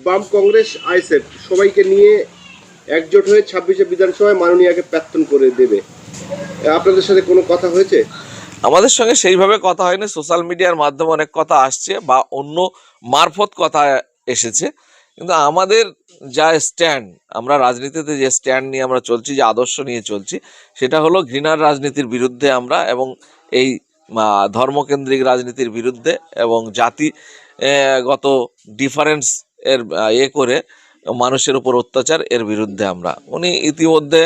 বাম, কংগ্রেস, আইএসএফ সবাইকে নিয়ে একজোট হয়ে 26শে বিধানসভায় মাননীয়াকে প্রার্থন করে দেবে। আপনাদের সাথে কোনো কথা হয়েছে? আমাদের সঙ্গে সেইভাবে কথা হয়নি, সোশ্যাল মিডিয়ার মাধ্যমে অনেক কথা আসছে বা অন্য মারফত কথা এসেছে, কিন্তু আমাদের যা স্ট্যান্ড, আমরা রাজনীতিতে যে স্ট্যান্ড নিয়ে আমরা চলছি, যে আদর্শ নিয়ে চলছি, সেটা হলো ঘৃণার রাজনীতির বিরুদ্ধে আমরা, এবং এই ধর্মকেন্দ্রিক রাজনীতির বিরুদ্ধে, এবং জাতিগত ডিফারেন্স এর করে মানুষের উপর অত্যাচার এর বিরুদ্ধে আমরা। উনি ইতিমধ্যে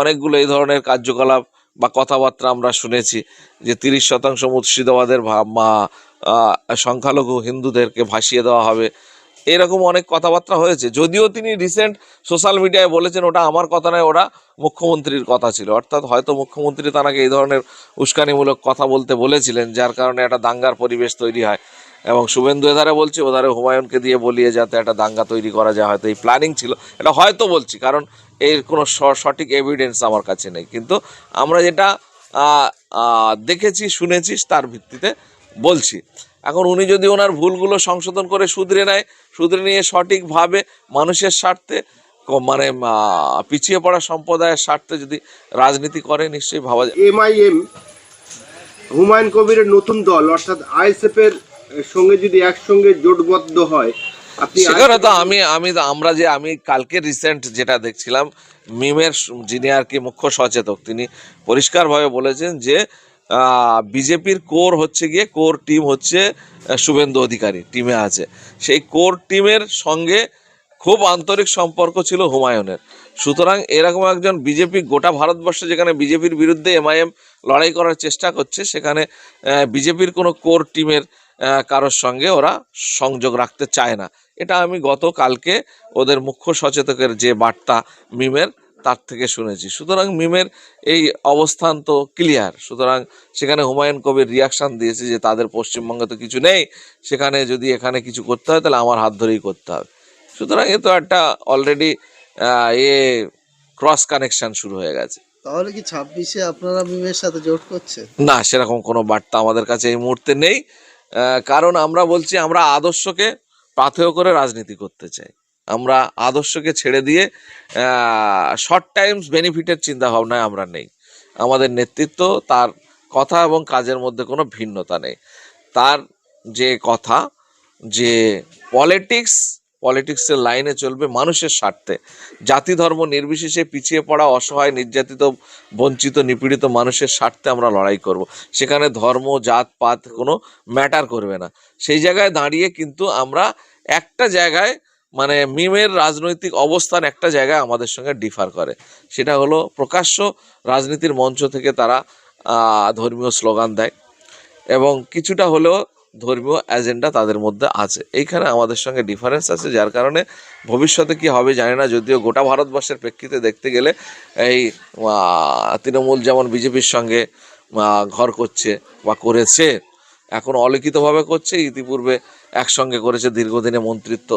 অনেকগুলো এই ধরনের কার্যকলাপ বা কথাবার্তা আমরা শুনেছি, যে 30% মুর্শিদাবাদের সংখ্যালঘু হিন্দুদেরকে ভাসিয়ে দেওয়া হবে, এরকম অনেক কথাবার্তা হয়েছে। যদিও তিনি রিসেন্ট সোশ্যাল মিডিয়ায় বলেছেন ওটা আমার কথা নয়, ওটা মুখ্যমন্ত্রীর কথা ছিল, অর্থাৎ হয়তো মুখ্যমন্ত্রী তাকে এই ধরনের উস্কানিমূলক কথা বলতে বলেছিলেন, যার কারণে একটা দাঙ্গার পরিবেশ তৈরি হয়। এবং শুভেন্দু এধারে বলছে, ওধারে হুমায়ুনকে দিয়ে বলিয়ে যাতে একটা দাঙ্গা তৈরি করা যায়, হয়তো এই প্ল্যানিং ছিল। এটা হয়তো বলছি, কারণ এর কোনো সঠিক এভিডেন্স আমার কাছে নেই, কিন্তু আমরা যেটা দেখেছি শুনেছি তার ভিত্তিতে বলছি। এখন উনি যদি ওনার ভুলগুলো সংশোধন করে শুধরে নিয়ে সঠিকভাবে মানুষের স্বার্থে, মানে পিছিয়ে পড়া সম্প্রদায়ের স্বার্থে যদি রাজনীতি করে, নিশ্চয়ই ভাবা যায়। এমআইএম হুমায়ুন কবিরের নতুন দল অর্থাৎ আইএসএফ এর সঙ্গে যদি একসঙ্গে জোটবদ্ধ হয়, আপনি সেখানে তো আমি কালকে রিসেন্ট যেটা দেখছিলাম, মিমের যিনি আর কি মুখ্য সচেতক, তিনি পরিষ্কারভাবে বলেছেন যে বিজেপির কোর টিম হচ্ছে শুভেন্দু অধিকারী টিমে আছে, সেই কোর টিমের সঙ্গে খুব আন্তরিক সম্পর্ক ছিল হুমায়ুনের। সুতরাং এরকম একজন বিজেপি, গোটা ভারতবর্ষে যেখানে বিজেপির বিরুদ্ধে এমআইএম লড়াই করার চেষ্টা করছে, সেখানে বিজেপির কোনো কোর টিমের কারোর সঙ্গে ওরা সংযোগ রাখতে চায় না। এটা আমি গতকালকে ওদের মুখ্য সচেতকের যে বার্তা মিমের, তার থেকে শুনেছি। সুতরাং মিমের এই অবস্থান তো ক্লিয়ার। সুতরাং সেখানে হুমায়ুন কবির রিয়াকশান দিয়েছে যে তাদের পশ্চিমবঙ্গে তো কিছু নেই, সেখানে যদি এখানে কিছু করতে হয় তাহলে আমার হাত ধরেই করতে হবে। সুতরাং এ তো একটা অলরেডি ক্রস কানেকশন শুরু হয়ে গেছে। তাহলে কি 26-এ আপনারা মিমের সাথে জোট করছেন? না, সেরকম কোনো বার্তা আমাদের কাছে এই মুহূর্তে নেই। কারণ আমরা বলছি, আমরা আদর্শকে পাথেয় করে রাজনীতি করতে চাই। আমরা আদর্শকে ছেড়ে দিয়ে শর্ট টাইমস বেনিফিটের চিন্তা ভাবনায় আমরা নেই। আমাদের নেতৃত্ব, তার কথা এবং কাজের মধ্যে কোনো ভিন্নতা নেই। তার যে কথা, যে পলিটিক্সের লাইনে চলবে মানুষের স্বার্থে, জাতি ধর্ম নির্বিশেষে পিছিয়ে পড়া, অসহায়, নির্যাতিত, বঞ্চিত, নিপীড়িত মানুষের স্বার্থে আমরা লড়াই করব। সেখানে ধর্ম, জাত পাত কোনো ম্যাটার করবে না। সেই জায়গায় দাঁড়িয়ে কিন্তু আমরা একটা জায়গায়, মানে মিমের রাজনৈতিক অবস্থান একটা জায়গায় আমাদের সঙ্গে ডিফার করে, সেটা হলো প্রকাশ্য রাজনীতির মঞ্চ থেকে তারা ধর্মীয় স্লোগান দেয়, এবং কিছুটা হলেও ধর্মীয় এজেন্ডা তাদের মধ্যে আছে। এইখানে আমাদের সঙ্গে ডিফারেন্স আছে, যার কারণে ভবিষ্যতে কি হবে জানি না। যদিও গোটা ভারতবর্ষের প্রেক্ষিতে দেখতে গেলে এই তৃণমূল যেমন বিজেপির সঙ্গে ঘর করছে বা করেছে, এখন অলিখিতভাবে করছে, ইতিপূর্বে একসঙ্গে করেছে, দীর্ঘদিনে মন্ত্রিত্ব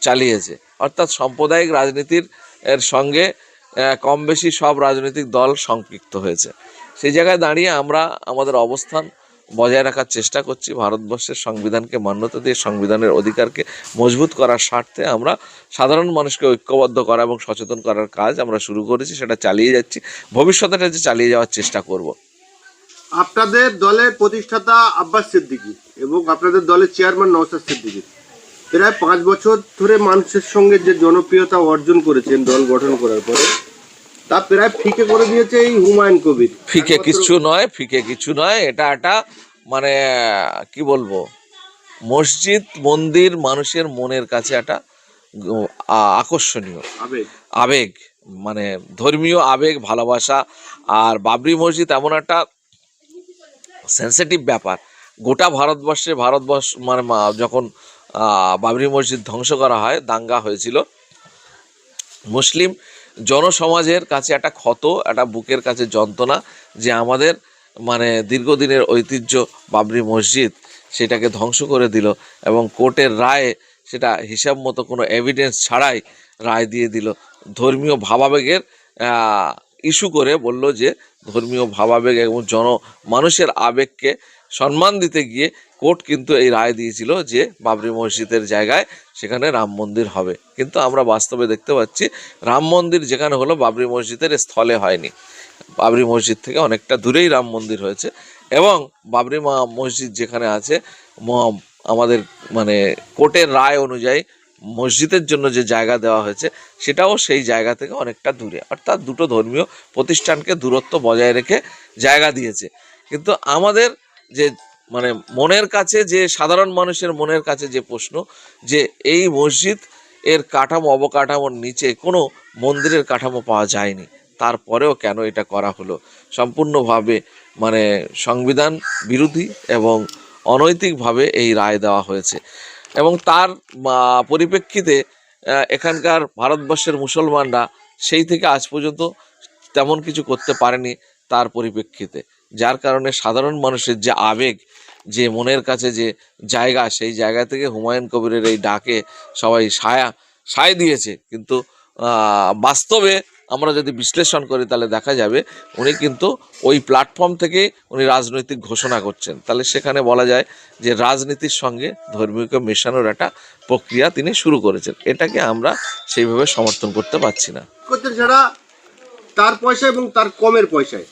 চালিয়েছে, অর্থাৎ সাম্প্রদায়িক রাজনীতির এর সঙ্গে কম বেশি সব রাজনৈতিক দল সম্পৃক্ত হয়েছে। সেই জায়গায় দাঁড়িয়ে আমরা আমাদের অবস্থান বজায় রাখার চেষ্টা করছি। ভারতবর্ষের সংবিধানকে মান্যতা দিয়ে সংবিধানের অধিকারকে মজবুত করার স্বার্থে আমরা সাধারণ মানুষকে ঐক্যবদ্ধ করা এবং সচেতন করার কাজ আমরা শুরু করেছি, সেটা চালিয়ে যাচ্ছি, ভবিষ্যতে চালিয়ে যাওয়ার চেষ্টা করব। আপনাদের দলের প্রতিষ্ঠাতা আব্বাস সিদ্দিকী এবং আপনাদের দলের চেয়ারম্যান নওশাদ সিদ্দিকী প্রায় 5 বছর ধরে মানুষের সঙ্গে যে জনপ্রিয়তা অর্জন করেছেন দল গঠন করার পরে, তা প্রায় ফিকে করে দিয়েছে এই হুমায়ুন কবির। ফিকে কিছু নয়, এটা একটা, মানে কি বলবো, মসজিদ মন্দির মানুষের মনের কাছে একটা আকর্ষণীয় আবেগ, মানে ধর্মীয় আবেগ, ভালোবাসা। আর বাবরি মসজিদ এমন একটা সেন্সিটিভ ব্যাপার, গোটা ভারতবর্ষ মানে যখন বাবরি মসজিদ ধ্বংস করা হয়, দাঙ্গা হয়েছিল, মুসলিম জনসমাজের কাছে একটা ক্ষত, একটা বুকের কাছে যন্ত্রণা, যে আমাদের মানে দীর্ঘদিনের ঐতিহ্য বাবরি মসজিদ সেটাকে ধ্বংস করে দিল, এবং কোর্টের রায়ে সেটা হিসাব মতো কোনো এভিডেন্স ছাড়াই রায় দিয়ে দিল। ধর্মীয় ভাবাবেগের ইস্যু করে বলল যে ধর্মীয় ভাবাবেগ এবং মানুষের আবেগকে সম্মান দিতে গিয়ে কোর্ট কিন্তু এই রায় দিয়েছিল যে বাবরি মসজিদের জায়গায় সেখানে রাম মন্দির হবে, কিন্তু আমরা বাস্তবে দেখতে পাচ্ছি রাম মন্দির যেখানে হলো বাবরি মসজিদের স্থলে হয়নি। বাবরি মসজিদ থেকে অনেকটা দূরেই রাম মন্দির হয়েছে, এবং বাবরি মসজিদ যেখানে আছে আমাদের মানে কোর্টের রায় অনুযায়ী মসজিদের জন্য যে জায়গা দেওয়া হয়েছে সেটাও সেই জায়গা থেকে অনেকটা দূরে, অর্থাৎ দুটো ধর্মীয় প্রতিষ্ঠানকে দূরত্ব বজায় রেখে জায়গা দিয়েছে। কিন্তু আমাদের যে মানে মনের কাছে, যে সাধারণ মানুষের মনের কাছে যে প্রশ্ন, যে এই মসজিদ এর কাঠামো অবকাঠামোর নিচে কোনো মন্দিরের কাঠামো পাওয়া যায়নি, তারপরেও কেন এটা করা হলো? সম্পূর্ণভাবে মানে সংবিধান বিরোধী এবং অনৈতিকভাবে এই রায় দেওয়া হয়েছে, এবং তার পরিপ্রেক্ষিতে এখানকার ভারতবর্ষের মুসলমানরা সেই থেকে আজ পর্যন্ত তেমন কিছু করতে পারেনি তার পরিপ্রেক্ষিতে, যার কারণে সাধারণ মানুষের যে আবেগ, যে মনের কাছে যে জায়গা, সেই জায়গা থেকে হুমায়ুন কবিরের এই ডাকে সবাই সায় দিয়েছে। কিন্তু বাস্তবে আমরা যদি বিশ্লেষণ করি তাহলে দেখা যাবে উনি কিন্তু ওই প্ল্যাটফর্ম থেকে উনি রাজনৈতিক ঘোষণা করছেন, তাহলে সেখানে বলা যায় যে রাজনীতির সঙ্গে ধর্মীয়কে মেশানোর একটা প্রক্রিয়া তিনি শুরু করেছেন। এটাকে আমরা সেইভাবে সমর্থন করতে পারছি না। করছেন যারা তার পয়সা এবং তার কমের পয়সায়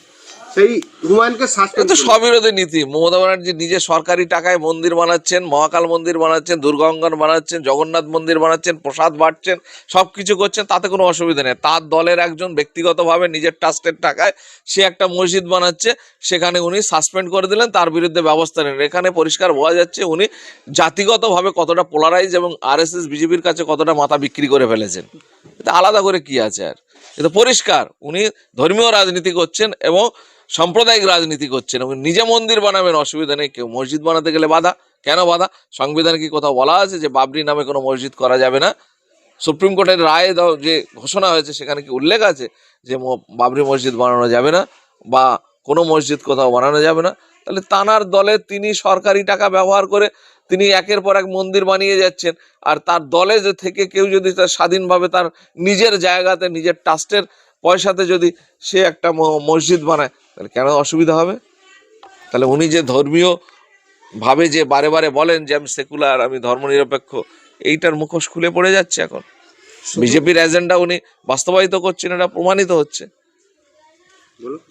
সেই হুমায়ুনকে সাসপেন্ড তো স্ববিরোধী নীতি। মমতা ব্যানার্জি নিজে সরকারি টাকায় মন্দির বানাচ্ছেন, মহাকাল মন্দির বানাচ্ছেন, দুর্গাঙ্গন বানাচ্ছেন, জগন্নাথ মন্দির বানাচ্ছেন, প্রসাদ বাড়ছেন, সব কিছু করছেন, তাতে কোনো অসুবিধা নেই। তার দলের একজন ব্যক্তিগতভাবে নিজের ট্রাস্টের টাকায় সে একটা মসজিদ বানাচ্ছে, সেখানে উনি সাসপেন্ড করে দিলেন, তার বিরুদ্ধে ব্যবস্থা নেন। এখানে পরিষ্কার বোঝা যাচ্ছে উনি জাতিগতভাবে কতটা পোলারাইজ এবং আরএসএস বিজেপির কাছে কতটা মাথা বিক্রি করে ফেলেছেন। এটা আলাদা করে কি আছে আর? এটা পরিষ্কার উনি ধর্মীয় রাজনীতি করছেন এবং সাম্প্রদায়িক রাজনীতি করছেন, এবং নিজে মন্দির বানাবেন, অসুবিধা নেই। কেউ মসজিদ বানাতে গেলে বাধা কেন? বাধা সংবিধানে কি কোথাও বলা আছে যে বাবরি নামে কোনো মসজিদ করা যাবে না? সুপ্রিম কোর্টের রায় যে ঘোষণা হয়েছে সেখানে কি উল্লেখ আছে যে বাবরি মসজিদ বানানো যাবে না বা কোনো মসজিদ কোথাও বানানো যাবে না? তাহলে তানার দলে তিনি সরকারি টাকা ব্যবহার করে তিনি একের পর এক মন্দির বানিয়ে যাচ্ছেন, আর তার দলে যে থেকে কেউ যদি তার স্বাধীনভাবে তার নিজের জায়গাতে নিজের ট্রাস্টের পয়সাতে যদি সে একটা মসজিদ বানায়, তাহলে কেন অসুবিধা হবে? তাহলে উনি যে ধর্মীয় ভাবে যে বারে বারে বলেন যে আমি সেকুলার, আমি ধর্মনিরপেক্ষ, এইটার মুখোশ খুলে পড়ে যাচ্ছে। এখন বিজেপির এজেন্ডা উনি বাস্তবায়িত করছেন, এটা প্রমাণিত হচ্ছে।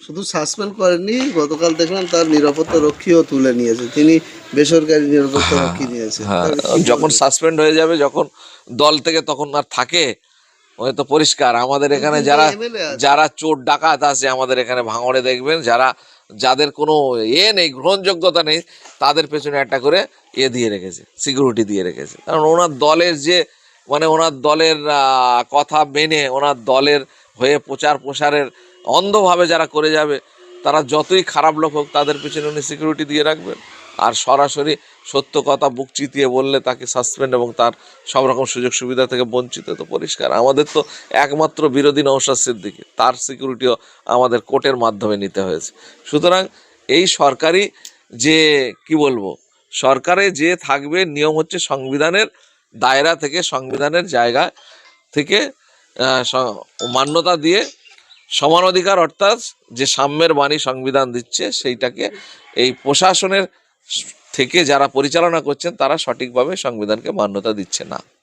শুধু সাসপেন্ড করেননি, গতকাল দেখলাম তার নিরাপত্তা রক্ষীও তুলে নিয়েছে, তিনি বেসরকারি নিরাপত্তা রক্ষী নিয়েছে। হ্যাঁ, যখন সাসপেন্ড হয়ে যাবে, যখন দল থেকে, তখন আর থাকে? ওই তো পরিষ্কার। আমাদের এখানে যারা যারা চোর ডাকাত আছে আমাদের এখানে ভাঙড়ে দেখবেন, যাদের কোনো নেই, গ্রহণযোগ্যতা নেই, তাদের পেছনে একটা করে দিয়ে রেখেছে, সিকিউরিটি দিয়ে রেখেছে। কারণ ওনার দলের যে মানে ওনার দলের কথা মেনে ওনার দলের হয়ে প্রসারের অন্ধভাবে যারা করে যাবে, তারা যতই খারাপ লোক হোক তাদের পেছনে উনি সিকিউরিটি দিয়ে রাখবেন। আর সরাসরি সত্য কথা বুক চিতিয়ে বললে তাকে সাসপেন্ড এবং তার সব রকম সুযোগ সুবিধা থেকে বঞ্চিত। তো পরিষ্কার আমাদের তো একমাত্র বিরোধী নওশাদ সিদ্দিকী, তার সিকিউরিটিও আমাদের কোর্টের মাধ্যমে নিতে হয়েছে। সুতরাং এই সরকারি যে কি বলবো, সরকারে যে থাকবে নিয়ম হচ্ছে সংবিধানের দায়রা থেকে, সংবিধানের জায়গা থেকে মান্যতা দিয়ে সমান অধিকার, অর্থাৎ যে সাম্যের বাণী সংবিধান দিচ্ছে, সেইটাকে এই প্রশাসনের থেকে যারা পরিচালনা করছেন তারা সঠিকভাবে সংবিধানকে মান্যতা দিচ্ছে না।